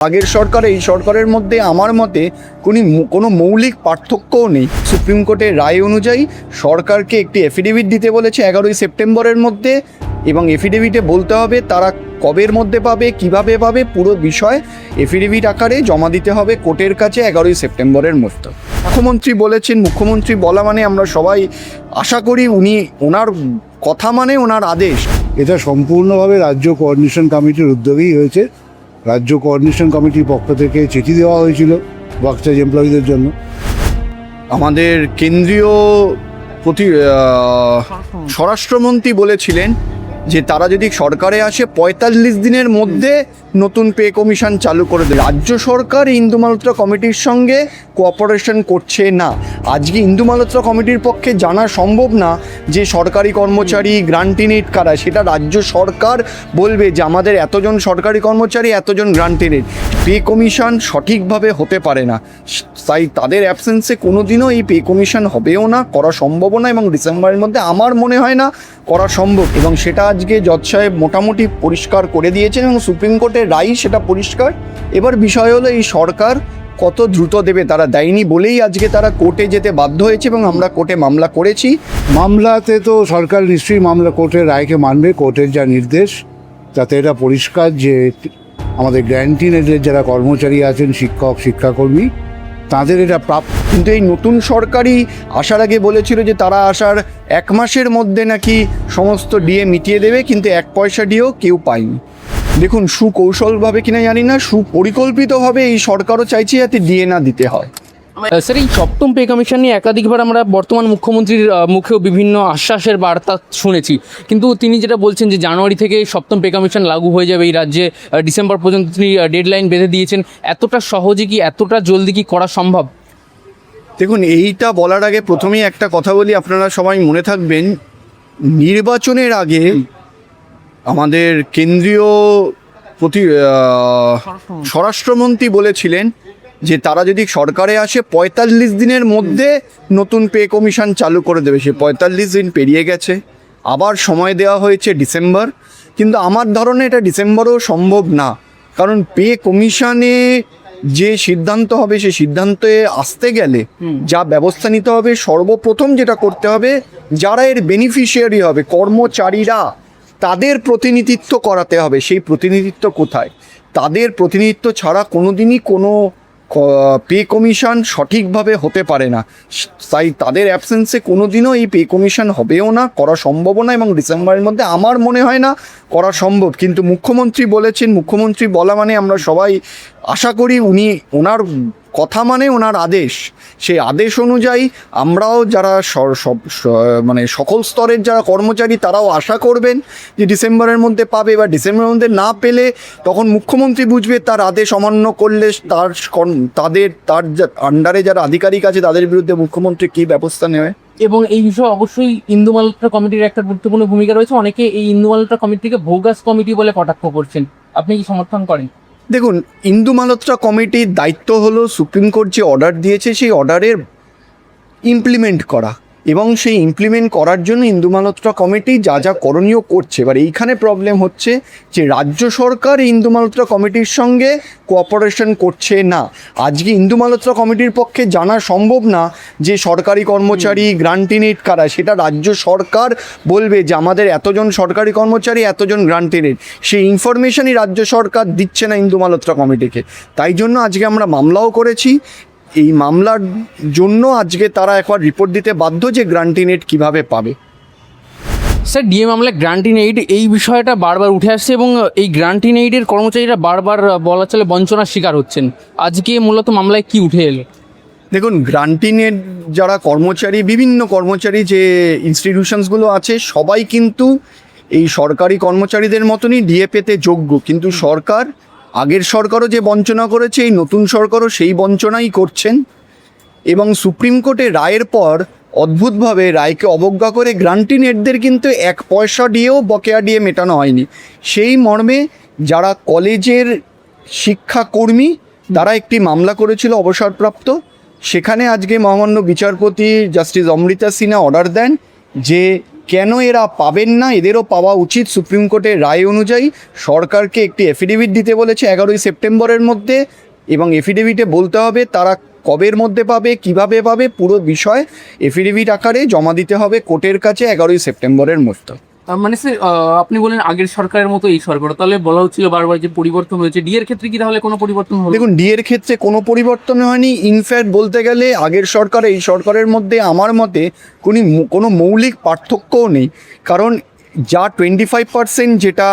আগের সরকার এই সরকারের মধ্যে আমার মতে কোনো মৌলিক পার্থক্যও নেই। সুপ্রিম কোর্টের রায় অনুযায়ী সরকারকে একটি এফিডেভিট দিতে বলেছে 11ই সেপ্টেম্বরের মধ্যে, এবং এফিডেভিটে বলতে হবে তারা কবের মধ্যে পাবে, কিভাবে পাবে, পুরো বিষয় এফিডেভিট আকারে জমা দিতে হবে কোর্টের কাছে 11ই সেপ্টেম্বরের মধ্যে। মুখ্যমন্ত্রী বলেছেন, মুখ্যমন্ত্রী বলা মানে আমরা সবাই আশা করি ওনার কথা মানে ওনার আদেশ। এটা সম্পূর্ণভাবে রাজ্য কোঅর্ডিনেশন কমিটির উদ্যোগেই হয়েছে। রাজ্য কোঅর্ডিনেশন কমিটির পক্ষ থেকে চিঠি দেওয়া হয়েছিল ওয়ার্কচার্জ এমপ্লয়িদের জন্য। আমাদের কেন্দ্রীয় স্বরাষ্ট্রমন্ত্রী বলেছিলেন যে তারা যদি সরকারে আসে 45 দিনের মধ্যে নতুন পে কমিশন চালু করে দেবে। রাজ্য সরকার ইন্দু মালহোত্রা কমিটির সঙ্গে কোঅপারেশন করছে না। আজকে ইন্দু মালহোত্রা কমিটির পক্ষে জানা সম্ভব না যে সরকারি কর্মচারী গ্রান্টিনেট কারা, সেটা রাজ্য সরকার বলবে যে আমাদের এতজন সরকারি কর্মচারী, এতজন গ্রান্টিনেট। পে কমিশন সঠিকভাবে হতে পারে না, তাই তাদের অ্যাবসেন্সে কোনো দিনও এই পে কমিশন হবেও না, করা সম্ভবও না, এবং ডিসেম্বরের মধ্যে আমার মনে হয় না করা সম্ভব। এবং সেটা আজকে জজ সাহেব মোটামুটি পরিষ্কার করে দিয়েছেন এবং সুপ্রিম কোর্টের রায় সেটা পরিষ্কার। এবার বিষয় হলো এই সরকার কত দ্রুত দেবে। তারা দেয়নি বলেই আজকে তারা কোর্টে যেতে বাধ্য হয়েছে এবং আমরা কোর্টে মামলা করেছি। মামলাতে তো সরকার নিশ্চয়ই মামলা কোর্টের রায়কে মানবে, কোর্টের যা নির্দেশ তাতে এটা পরিষ্কার যে আমাদের গ্র্যান্টিনেটের যারা কর্মচারী আছেন, শিক্ষক শিক্ষাকর্মী, তাদের এটা প্রাপ্য। কিন্তু এই নতুন সরকারই আসার আগে বলেছিল যে তারা আসার 1 মাসের মধ্যে নাকি সমস্ত ডিএ মিটিয়ে দেবে, কিন্তু 1 পয়সা ডিএও কেউ পায়নি। দেখুন, সুকৌশলভাবে কিনা জানি না, সুপরিকল্পিতভাবে এই সরকারও চাইছে যাতে ডিএ না দিতে হয়। স্যার, এই সপ্তম পে কমিশন নিয়ে একাধিকবার আমরা বর্তমান মুখ্যমন্ত্রীর মুখেও বিভিন্ন আশ্বাসের বার্তা শুনেছি, কিন্তু তিনি যেটা বলছেন যে জানুয়ারি থেকে সপ্তম পে কমিশন লাগু হয়ে যাবে এই রাজ্যে, ডিসেম্বর পর্যন্ত তিনি ডেডলাইন বেঁধে দিয়েছেন। এতটা সহজে কি, এতটা জলদি কি করা সম্ভব? দেখুন, এইটা বলার আগে প্রথমেই একটা কথা বলি, আপনারা সবাই মনে থাকবেন, নির্বাচনের আগে আমাদের কেন্দ্রীয় স্বরাষ্ট্রমন্ত্রী বলেছিলেন যে তারা যদি সরকারে আসে 45 দিনের মধ্যে নতুন পে কমিশন চালু করে দেবে। সে 45 দিন পেরিয়ে গেছে, আবার সময় দেওয়া হয়েছে ডিসেম্বর, কিন্তু আমার ধারণা এটা ডিসেম্বরও সম্ভব না। কারণ পে কমিশনে যে সিদ্ধান্ত হবে, সে সিদ্ধান্তে আসতে গেলে যা ব্যবস্থা নিতে হবে, সর্বপ্রথম যেটা করতে হবে, যারা এর বেনিফিশিয়ারি হবে কর্মচারীরা, তাদের প্রতিনিধিত্ব করাতে হবে। সেই প্রতিনিধিত্ব কোথায়? তাদের প্রতিনিধিত্ব ছাড়া কোনোদিনই কোনো পে কমিশন সঠিকভাবে হতে পারে না। তাই তাদের অ্যাবসেন্সে কোনো দিনও এই পে কমিশন হবেও না, করা সম্ভবও না, এবং ডিসেম্বরের মধ্যে আমার মনে হয় না করা সম্ভব। কিন্তু মুখ্যমন্ত্রী বলেছেন, মুখ্যমন্ত্রী বলা মানে আমরা সবাই আশা করি ওনার কথা মানে ওনার আদেশ। সেই আদেশ অনুযায়ী আমরাও যারা মানে সকল স্তরের যারা কর্মচারী, তারাও আশা করবেন যে ডিসেম্বরের মধ্যে পাবে, বা ডিসেম্বরের মধ্যে না পেলে তখন মুখ্যমন্ত্রী বুঝবে তার আদেশ অমান্য করলে তার আন্ডারে যারা আধিকারিক আছে তাদের বিরুদ্ধে মুখ্যমন্ত্রী কী ব্যবস্থা নেবে। এবং এই বিষয়ে অবশ্যই ইন্দু মালহোত্রা কমিটির একটা গুরুত্বপূর্ণ ভূমিকা রয়েছে। অনেকে এই ইন্দু মালহোত্রা কমিটিকে ভোগাস কমিটি বলে কটাক্ষ করছেন, আপনি কি সমর্থন করেন? দেখুন, ইন্দু মালহোত্রা কমিটির দায়িত্ব হলো সুপ্রিম কোর্ট যে অর্ডার দিয়েছে সেই অর্ডারের ইমপ্লিমেন্ট করা, এবং সেই ইমপ্লিমেন্ট করার জন্য ইন্দু মালহোত্রা কমিটি যা যা করণীয় করছে। এবার এইখানে প্রবলেম হচ্ছে যে রাজ্য সরকার ইন্দু মালহোত্রা কমিটির সঙ্গে কোঅপারেশন করছে না। আজকে ইন্দু মালহোত্রা কমিটির পক্ষে জানা সম্ভব না যে সরকারি কর্মচারী গ্রান্টিনেট কারা, সেটা রাজ্য সরকার বলবে যে আমাদের এতজন সরকারি কর্মচারী, এতজন গ্রান্টিনেট। সেই ইনফরমেশনই রাজ্য সরকার দিচ্ছে না ইন্দু মালহোত্রা কমিটিকে। তাই জন্য আজকে আমরা মামলাও করেছি। এই মামলার জন্য আজকে তারা একবার রিপোর্ট দিতে বাধ্য যে গ্রান্টিনেট কিভাবে পাবে। স্যার, ডিএ মামলায় গ্রান্টিনেট এই বিষয়টা বারবার উঠে আসছে, এবং এই গ্রান্টিনেটের কর্মচারীরা বারবার বলা চলে বঞ্চনার শিকার হচ্ছেন। আজকে মূলত মামলায় কি উঠে এলো? দেখুন, গ্রান্টিনেট যারা কর্মচারী, বিভিন্ন কর্মচারী যে ইনস্টিটিউশনসগুলো আছে, সবাই কিন্তু এই সরকারি কর্মচারীদের মতনই ডিএ পেতে যোগ্য। কিন্তু সরকার, আগের সরকারও যে বঞ্চনা করেছে, এই নতুন সরকারও সেই বঞ্চনাই করছেন। এবং সুপ্রিম কোর্টের রায়ের পর অদ্ভুতভাবে রায়কে অবজ্ঞা করে গ্রান্টিনেটদের কিন্তু 1 পয়সা দিয়েও বকেয়া দিয়ে মেটানো হয়নি। সেই মর্মে যারা কলেজের শিক্ষাকর্মী, তারা একটি মামলা করেছিল অবসরপ্রাপ্ত। সেখানে আজকে মহামান্য বিচারপতি জাস্টিস অমৃতা সিনহা অর্ডার দেন যে কেন এরা পাবেন না, এদেরও পাওয়া উচিত। সুপ্রিম কোর্টের রায় অনুযায়ী সরকারকে একটি এফিডেভিট দিতে বলেছে 11ই সেপ্টেম্বরের মধ্যে, এবং এফিডেভিটে বলতে হবে তারা কবের মধ্যে পাবে, কিভাবে পাবে, পুরো বিষয় এফিডেভিট আকারে জমা দিতে হবে কোর্টের কাছে 11ই সেপ্টেম্বরের মধ্যে। মানে স্যার আপনি বলেন আগের সরকারের মতো এই সরকার, তাহলে বলা হচ্ছিল বারবার যে পরিবর্তন হয়েছে, ডিএর ক্ষেত্রে কি তাহলে কোনো পরিবর্তন হলো? দেখুন, ডিএর ক্ষেত্রে কোনো পরিবর্তন হয়নি। ইনফ্যাক্ট বলতে গেলে আগের সরকার এই সরকারের মধ্যে আমার মতে কোনো মৌলিক পার্থক্যও নেই, কারণ যা 25% যেটা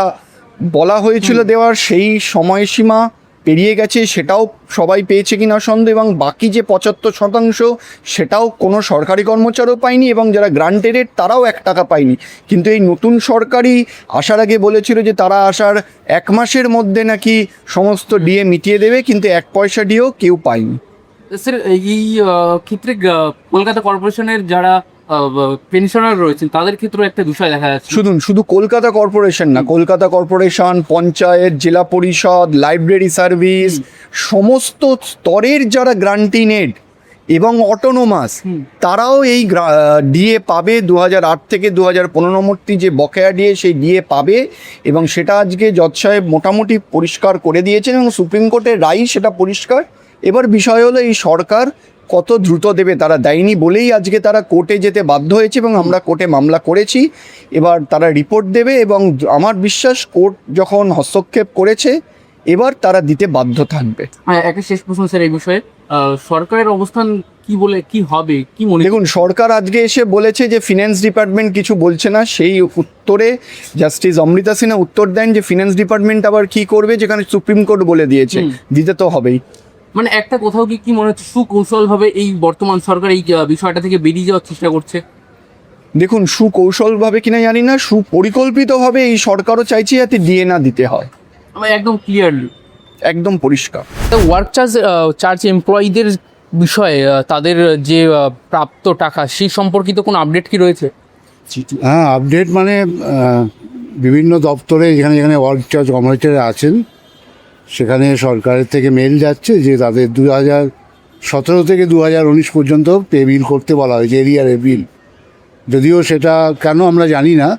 বলা হয়েছিল দেওয়ার সেই সময়সীমা পেরিয়ে গেছে, সেটাও সবাই পেয়েছে কিনা সন্দেহ, এবং বাকি যে 75% সেটাও কোনো সরকারি কর্মচারীও পায়নি, এবং যারা গ্রান্টেড তারাও 1 টাকা পায়নি। কিন্তু এই নতুন সরকারই আসার আগে বলেছিল যে তারা আসার 1 মাসের মধ্যে নাকি সমস্ত ডিএ মিটিয়ে দেবে, কিন্তু 1 পয়সা ডিএও কেউ পায়নি। স্যার এই ক্ষেত্রে কলকাতা কর্পোরেশনের যারা পেনশনার রয়েছেন তাদের ক্ষেত্রেও একটা বিষয় দেখা যাচ্ছে। শুধু কলকাতা কর্পোরেশন না, কলকাতা কর্পোরেশন, পঞ্চায়েত, জেলা পরিষদ, লাইব্রেরি সার্ভিস, সমস্ত স্তরের যারা গ্রান্টিনেড এবং অটোনোমাস, তারাও এই ডিএ পাবে। 2008 থেকে 2015 যে বকেয়া ডিএ, সেই ডিএ পাবে, এবং সেটা আজকে জজ সাহেব মোটামুটি পরিষ্কার করে দিয়েছেন, এবং সুপ্রিম কোর্টের রায় সেটা পরিষ্কার। এবার বিষয় হলো এই সরকার কত দ্রুত দেবে। তারা দেয়নি বলেই আজকে তারা কোর্টে যেতে বাধ্য হয়েছে, এবং আমরা কোর্টে মামলা করেছি। এবার তারা রিপোর্ট দেবে, এবং আমার বিশ্বাস কোর্ট যখন হস্তক্ষেপ করেছে এবার তারা দিতে বাধ্য থাকবে। হ্যাঁ, একটা শেষ প্রশ্ন স্যার এই বিষয়ে, সরকারের অবস্থান কি হবে, কি মনে? দেখুন, সরকার আজকে এসে বলেছে যে ফিন্যান্স ডিপার্টমেন্ট কিছু বলছে না। সেই উত্তরে জাস্টিস অমৃতা সিনহা উত্তর দেন যে ফিন্যান্স ডিপার্টমেন্ট আবার কি করবে, যেখানে সুপ্রিম কোর্ট বলে দিয়েছে, দিতে তো হবেই। মানে একটা কোথাও কি মনে হচ্ছে সুকৌশলভাবে এই বর্তমান সরকার এই বিষয়টা থেকে বেরিয়ে যাওয়ার চেষ্টা করছে? দেখুন, সুকৌশলভাবে কিনা জানি না, সুপরিকল্পিতভাবে এই সরকারও চাইছে যাতে ডিএ না দিতে হয়। একদম ক্লিয়ারলি, একদম পরিষ্কার। ওয়ার্ক চার্জ এমপ্লয়ীদের বিষয়ে তাদের যে প্রাপ্ত টাকা সেই সম্পর্কিত কোনো আপডেট কি রয়েছে? হ্যাঁ, আপডেট মানে বিভিন্ন দপ্তরে যেখানে যেখানে ওয়ার্ক চার্জ কর্মচারী আছেন সেখানে সরকারের থেকে মেল যাচ্ছে যে তাদের 2017 থেকে 2019 পর্যন্ত পে বিল করতে বলা হয়েছে, এরিয়ারে বিল। যদিও সেটা কেন আমরা জানি না,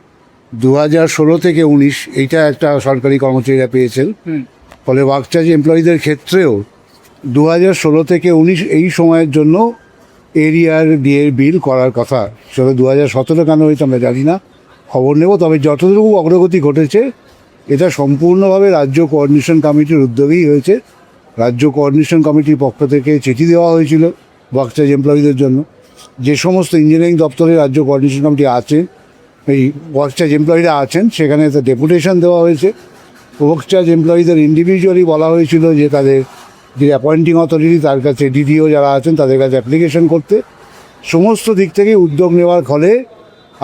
2016 থেকে 19 এইটা একটা সরকারি কর্মচারীরা পেয়েছেন। ফলে ওয়ার্ক চার্জ এমপ্লয়ীদের ক্ষেত্রেও 2016 থেকে 19 এই সময়ের জন্য এরিয়ার ডিএর বিল করার কথা। সেটা 2017 কেন হয়েছে আমরা জানি না, খবর নেব। তবে যতটুকু অগ্রগতি ঘটেছে এটা সম্পূর্ণভাবে রাজ্য কোঅর্ডিনেশন কমিটির উদ্যোগেই হয়েছে। রাজ্য কোঅর্ডিনেশন কমিটির পক্ষ থেকে চিঠি দেওয়া হয়েছিল ওয়ার্ক চার্জ এমপ্লয়ীদের জন্য। যে সমস্ত ইঞ্জিনিয়ারিং দপ্তরে রাজ্য কোঅর্ডিনেশন কমিটি আছে, এই ওয়ার্ক চার্জ এমপ্লয়ীরা আছেন, সেখানে ডেপুটেশন দেওয়া হয়েছে। ওয়ার্ক চার্জ এমপ্লয়ীদের ইন্ডিভিজুয়ালি বলা হয়েছিল যে তাদের যে অ্যাপয়েন্টিং অথরিটি তার কাছে, ডিডিও যারা আছেন তাদের কাছে অ্যাপ্লিকেশন করতে। সমস্ত দিক থেকে উদ্যোগ নেওয়ার ফলে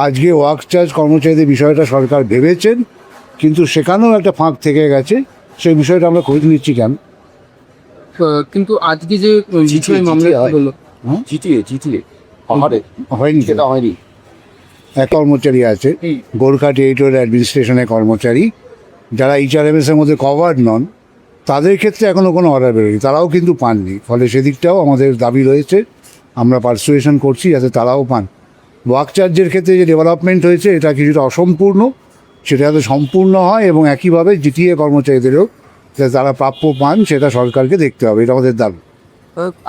আজকে ওয়ার্ক চার্জ কর্মচারীদের বিষয়টা সরকার ভেবেছেন, কিন্তু সেখানেও একটা ফাঁক থেকে গেছে। সেই বিষয়টা আমরা খোঁজ নিচ্ছি কেন। কিন্তু আজকে যে বিষয় মামলা হলো, হয়নি, সেটা হয়নি। এক কর্মচারী আছে গোর্খা টেরিটোরিয়াল অ্যাডমিনিস্ট্রেশনের কর্মচারী, যারা এইচআরএমএস এর মধ্যে কভার্ড নন, তাদের ক্ষেত্রে এখনও কোনো অর্ডার বেরোয়নি, তারাও কিন্তু পাননি। ফলে সেদিকটাও আমাদের দাবি রয়েছে, আমরা পারসুয়েশন করছি যাতে তারাও পান। ওয়ার্ক চার্জের ক্ষেত্রে যে ডেভেলপমেন্ট হয়েছে এটা কিছুটা অসম্পূর্ণ, সেটা যাতে সম্পূর্ণ হয়, এবং একইভাবে জিটিএ কর্মচারীদেরও যাতে তারা প্রাপ্য পান সেটা সরকারকে দেখতে হবে, এটা আমাদের দাবি।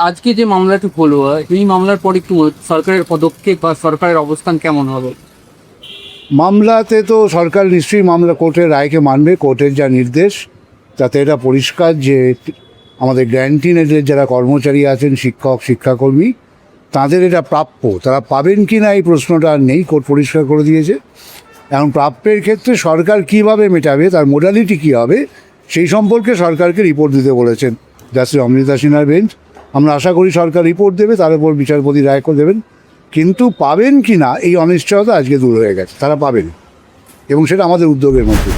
আজকে যে মামলাটি হলো, এই মামলার পরে একটু সরকারের পদক্ষেপ বা সরকারের অবস্থান কেমন হবে? মামলাতে তো সরকার নিশ্চয়ই মামলা কোর্টের রায়কে মানবে, কোর্টের যা নির্দেশ, যাতে এটা পরিষ্কার যে আমাদের গ্র্যান্টিনেডের যারা কর্মচারী আছেন, শিক্ষক শিক্ষাকর্মী, তাদের এটা প্রাপ্য, তারা পাবেন কি না এই প্রশ্নটা আর নেই, কোর্ট পরিষ্কার করে দিয়েছে। এখন প্রাপ্যের ক্ষেত্রে সরকার কীভাবে মেটাবে, তার মোডালিটি কী হবে, সেই সম্পর্কে সরকারকে রিপোর্ট দিতে বলেছেন জাস্টিস অমৃতা সিনহার বেঞ্চ। আমরা আশা করি সরকার রিপোর্ট দেবে, তার উপর বিচারপতি রায় করে দেবেন। কিন্তু পাবেন কি না এই অনিশ্চয়তা আজকে দূর হয়ে গেছে, তারা পাবেন, এবং সেটা আমাদের উদ্যোগের মধ্যে।